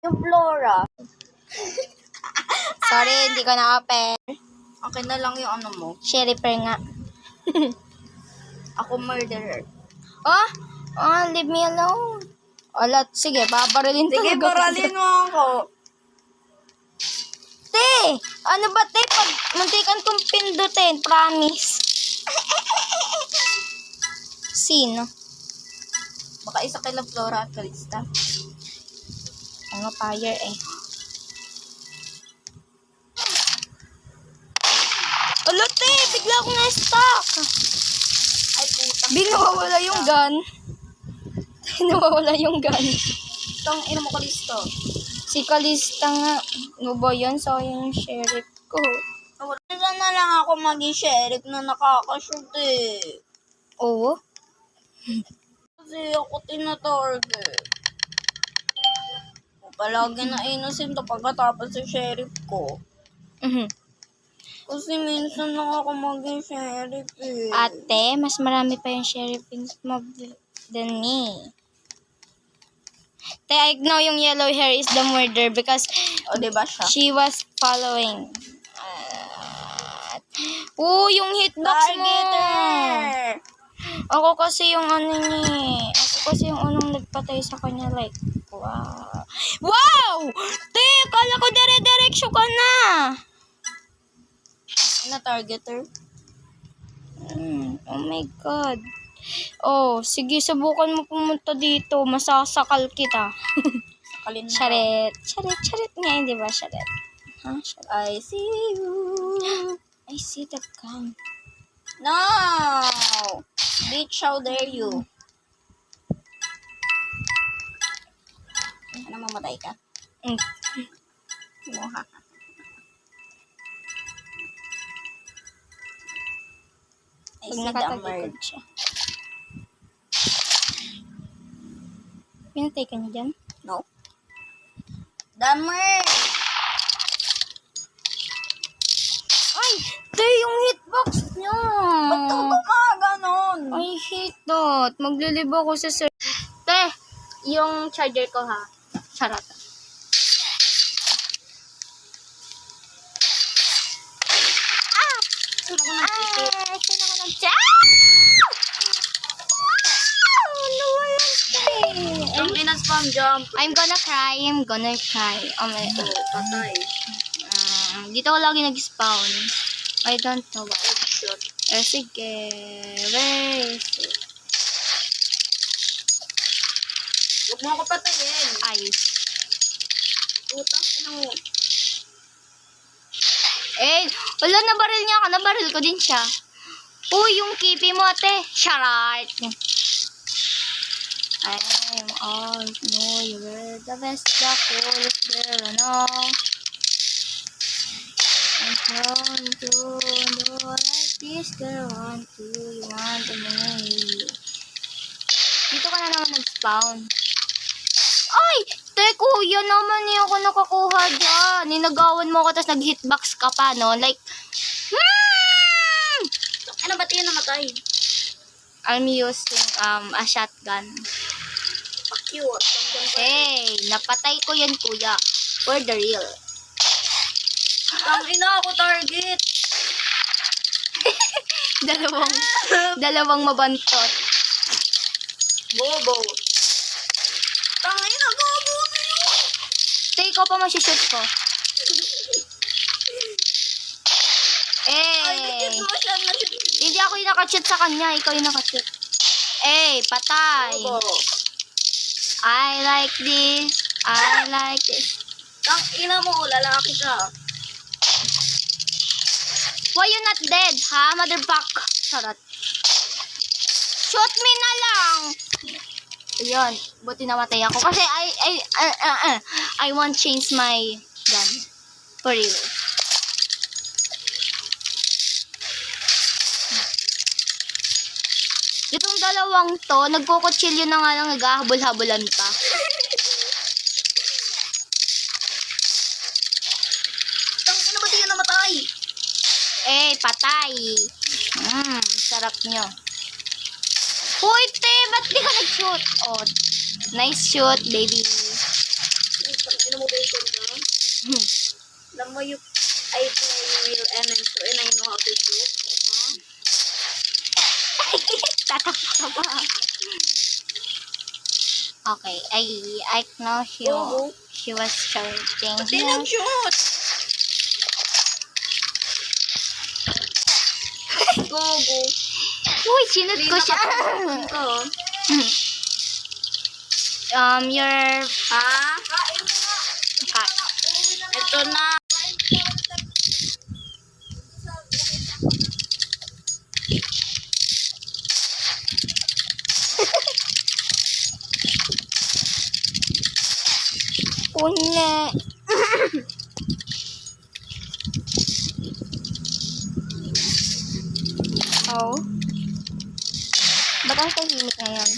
Yung Flora. Sorry, hindi ko na-open. Okay na lang yung ano mo. Sherifer nga. Ako murderer. Leave me alone. Sige, babarilin Sige, talaga. baralin mo ako. Te, ano ba te? Pag muntikan kong pindutin, promise. Sino? Baka isa kay Flora at Calista. Ano, fire eh. Te, bigla akong na-stuck. Ay, puta. Nawawala yung gun. Nawawala yung gun. Itong ino mo Calista. Si Calista nga. Ano ba yun? Sayang yung sheriff ko. Wala na lang ako maging sheriff na nakakashoot eh. Oo? Kasi ako tinatarget. Palagi na innocent pagkatapos sa sheriff ko. Kasi minsan lang ako maging sheriff eh. Ate, mas marami pa yung sheriff mo than me. Te, I know yung yellow hair is the murder because O, diba siya? she was following. Yung hitbox mo. Targeter! Ako kasi yung ano niya. Ako kasi yung unang nagpatay sa kanya. Like, wow. Wow! Te, kala ko dire-direksyo ka na. Na targeter? Oh my God. Oh, sige, subukan mo pumunta dito. Masasakal kita. Sakalin mo. Charet. Charet nga, di ba? Charet. Huh? Charet. I see you. I see the gun. No! Bitch, how dare you? Ano, mamatay ka? Muha. I Pag see the nakatalikod merge. siya. Pinatay ka niya dyan? No? The merge! Ay! Te, yung hitbox niya! Ba't ka gumaganon? I hate that. Maglilibo ako sa sir. Te, yung charger ko ha. Charot. Saan ako nagtitip? Saan ako nag-chat? Ano ba yan, te? Ang ina-spam jump. I'm gonna cry. Oh my God. Patay. Dito ako lagi nag-spawn. I don't know why. Shot. Sige. Where is it? Huwag mo ako patayin. Ayos. Putang ina mo. Wala, nabaril niya ako. Nabaril ko din siya. Yung kipi mo, ate. Charot. I'm all know you were the best, the coolest girl I know. I'm trying to do like this girl want to, you want to me. Dito ka na naman nag-spawn. Ay! Te, kuya naman niya ako nakakuha dyan. Ninagawan mo ako tapos nag-hitbox ka pa, no? Like, Ano ba't yun namatay? I'm using a shotgun. Fuck you. Hey, napatay ko yan, kuya. For the real. Ang ina ako target. dalawang mabantot. Bobo. Ang ina, bobo na yun. Te, ikaw pa masishoot ko. Ay, legit mo siya na siya. Hindi ako yung nakachit sa kanya. Ikaw yung nakachit. Patay. Bobo. I like this. I like this. Ang ina mo, lalaki ka. Why you not dead, ha? Motherfucker. Charot. Shoot me na lang. Ayun. Buti namatay ako. Kasi I want change my gun. For real. Itong dalawang to, nagkukutsilyo na nga lang, naghahabol-habulan pa. Ang ina ba di yan namatay? Patay. Sarap nyo. Hoy, te, ba't di ka nag-shoot? Oh, nice shoot, baby. Pinamobation ka? Alam mo, I play real MM2 and I know how to shoot. Huh? Tatakbo ka ba? Okay, I know Go. she was shouting. Hindi nag-shoot! Go. Uy, sinot ko siya. Your... Ha? Ka, Ito na. Pune. Oh. Ba't ang tahimik ngayon?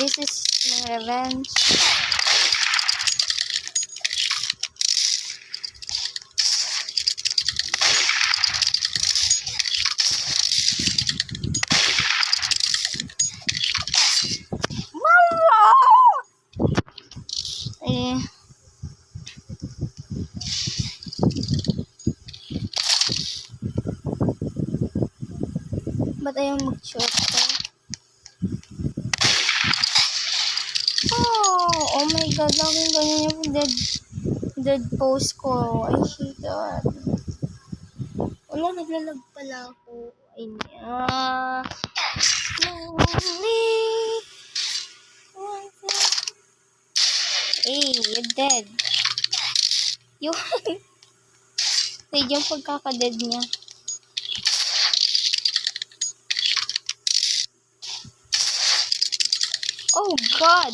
This is my revenge. Eh. Ba't ayaw mag-shoot ko? Oh my god, laging ganyan yung dead post ko. I hate that. Wala, naglalag pala ako. Ay, Hey, you're dead. Yun. Wait, yung pagkaka-dead niya. Oh god.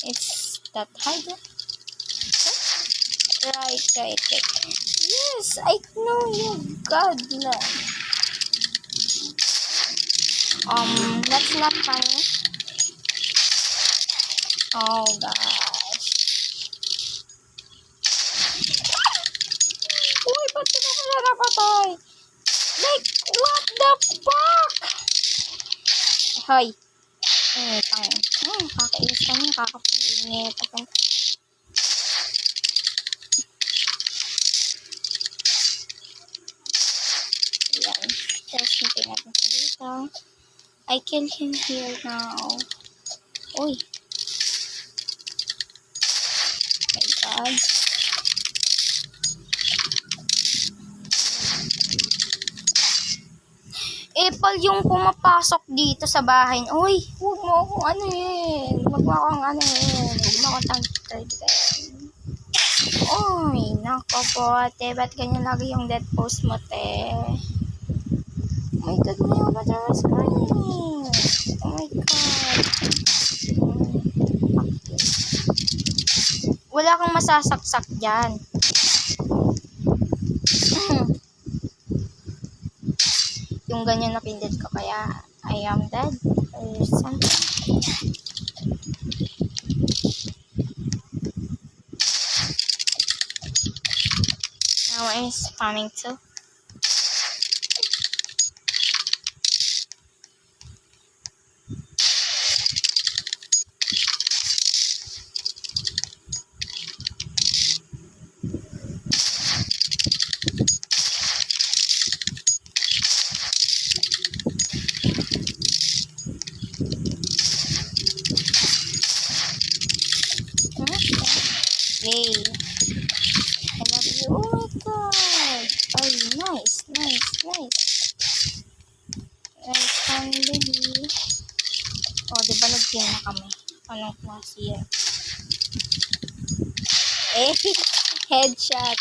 It's that hard. Right. Yes, I know you. God, no. That's not funny. Oh gosh. Uy, ba't na pala napatay? Like, what the fuck? Hoy. Kakainis kami, kakapulinit ako. Yan. Tapos natin natin sa dito. I kill him here now. Uy. My god. Apple yung pumapasok dito sa bahay. Uy, huwag mo akong anuhin. Huwag mo akong tangtagin. Uy, nako po, te. Ba't ganyan lagi yung dead post mo, te? Oh my god, may overdraws ka eh. Oh my god. Wala kang masasaksak dyan. Yung ganyan na pindot ko, kaya I am dead or something. Now I'm spamming too. Yay. I love you. Oh my god. Oh, nice. Nice one, baby. Oh, diba nag-team na kami? Anong klase yan? Eh, headshot.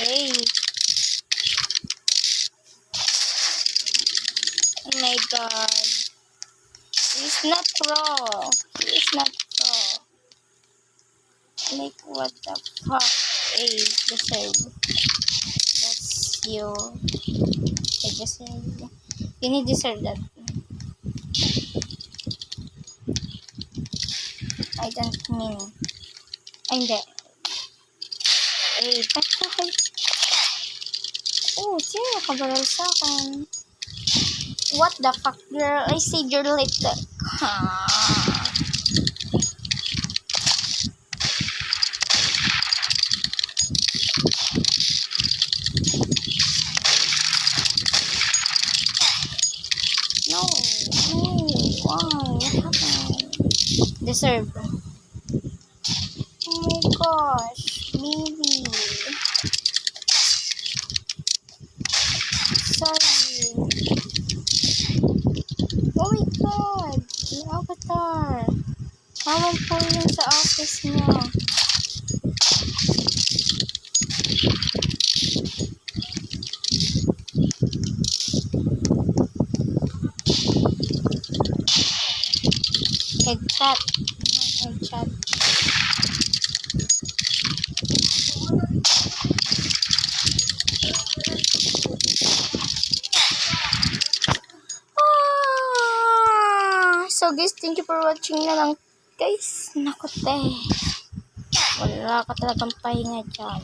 Eh. Oh my god. He's not pro. Like, what the fuck? Hey, deserve. That's you. I deserve. You deserve that. I don't mean. Ay, hindi. Eh, patay. Oh, sino nakabaril sa akin? What the fuck, girl? I said you're like that. No, no, why? What happened? Deserve. Oh my gosh, baby. Sorry. Oh my god, yung avatar. Tawag po yun sa office niya. Headshot. Headshot. So guys, thank you for watching na lang. Guys, naku te. Wala ka talagang pahinga dyan.